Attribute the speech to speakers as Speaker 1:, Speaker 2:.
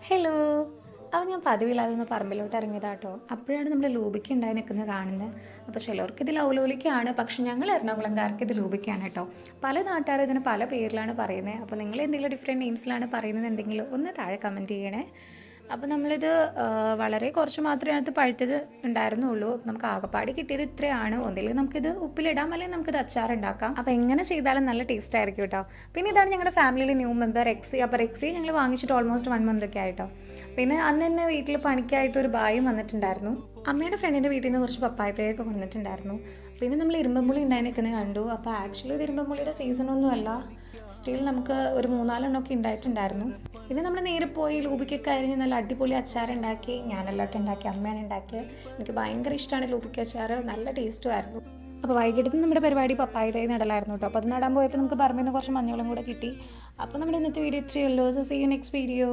Speaker 1: Hello. അപ്പോൾ ഞാൻ പതിവില്ലാതെ ഒന്ന് പറമ്പിലോട്ട് ഇറങ്ങിയതാട്ടോ. അപ്പോഴാണ് നമ്മൾ ലൂബിക്ക ഉണ്ടായി നിൽക്കുന്നത് കാണുന്നത്. അപ്പോൾ ചിലർക്ക് ഇത് ലൗലോലിക്കയാണ്, പക്ഷെ ഞങ്ങൾ എറണാകുളംകാർക്ക് ഇത് ലൂബിക്കയാണ് കേട്ടോ. പല നാട്ടുകാരും ഇതിന് പല പേരിലാണ് പറയുന്നത്. അപ്പോൾ നിങ്ങൾ എന്തെങ്കിലും ഡിഫറെൻറ്റ് നെയിംസിലാണ് പറയുന്നതെന്നുണ്ടെങ്കിൽ ഒന്ന് താഴെ കമൻറ്റ് ചെയ്യണേ. അപ്പോൾ നമ്മളിത് വളരെ കുറച്ച് മാത്രമേ അതിനകത്ത് പഴുത്തത് ഉണ്ടായിരുന്നുള്ളൂ. നമുക്ക് ആകപ്പാടി കിട്ടിയത് ഇത്രയാണ്. ഒന്നില്ലെങ്കിൽ നമുക്കിത് ഉപ്പിലിടാം, അല്ലെങ്കിൽ നമുക്കിത് അച്ചാറുണ്ടാക്കാം. അപ്പോൾ എങ്ങനെ ചെയ്താലും നല്ല ടേസ്റ്റ് ആയിരിക്കും കേട്ടോ. പിന്നെ ഇതാണ് ഞങ്ങളുടെ ഫാമിലിയിലെ ന്യൂ മെമ്പർ റെക്സി. അപ്പോൾ റെക്സി ഞങ്ങൾ വാങ്ങിച്ചിട്ട് ഓൾമോസ്റ്റ് 1 മന്ത് ഒക്കെ ആയിട്ടോ. പിന്നെ അന്ന് തന്നെ വീട്ടിൽ പണിക്കായിട്ട് ഒരു ബായും വന്നിട്ടുണ്ടായിരുന്നു. അമ്മയുടെ ഫ്രണ്ടിൻ്റെ വീട്ടിൽ നിന്ന് കുറച്ച് പപ്പായത്തേക്ക് വന്നിട്ടുണ്ടായിരുന്നു. പിന്നെ നമ്മൾ ഇരുമ്പമ്പുളി ഉണ്ടായി നിൽക്കുന്നത് കണ്ടു. അപ്പോൾ ആക്ച്വലി ഇത് ഇരുമ്പമ്പുളിയുടെ സീസണൊന്നും അല്ല, സ്റ്റിൽ നമുക്ക് ഒരു 3-4 ഉണ്ടായിട്ടുണ്ടായിരുന്നു. പിന്നെ നമ്മൾ നേരെ പോയി ലൂബിക്കൊക്കെ അരിഞ്ഞ് നല്ല അടിപൊളി അച്ചാറുണ്ടാക്കി. ഞാനെല്ലാട്ടും ഉണ്ടാക്കി, അമ്മയാണ് ഉണ്ടാക്കിയത്. എനിക്ക് ഭയങ്കര ഇഷ്ടമാണ് ലൂബിക്ക അച്ചാർ, നല്ല ടേസ്റ്റും ആയിരുന്നു. അപ്പോൾ വൈകിട്ട് നമ്മുടെ പരിപാടി പപ്പായ തൈ നടലായിരുന്നു കേട്ടോ. അപ്പോൾ അത് നടാൻ പോയപ്പോൾ നമുക്ക് പറമ്പിൽ നിന്ന് കുറച്ച് മഞ്ഞളും കൂടെ കിട്ടി. അപ്പോൾ നമ്മുടെ ഇന്നത്തെ വീഡിയോ ഇത്രയേ ഉള്ളൂ. So see you next video.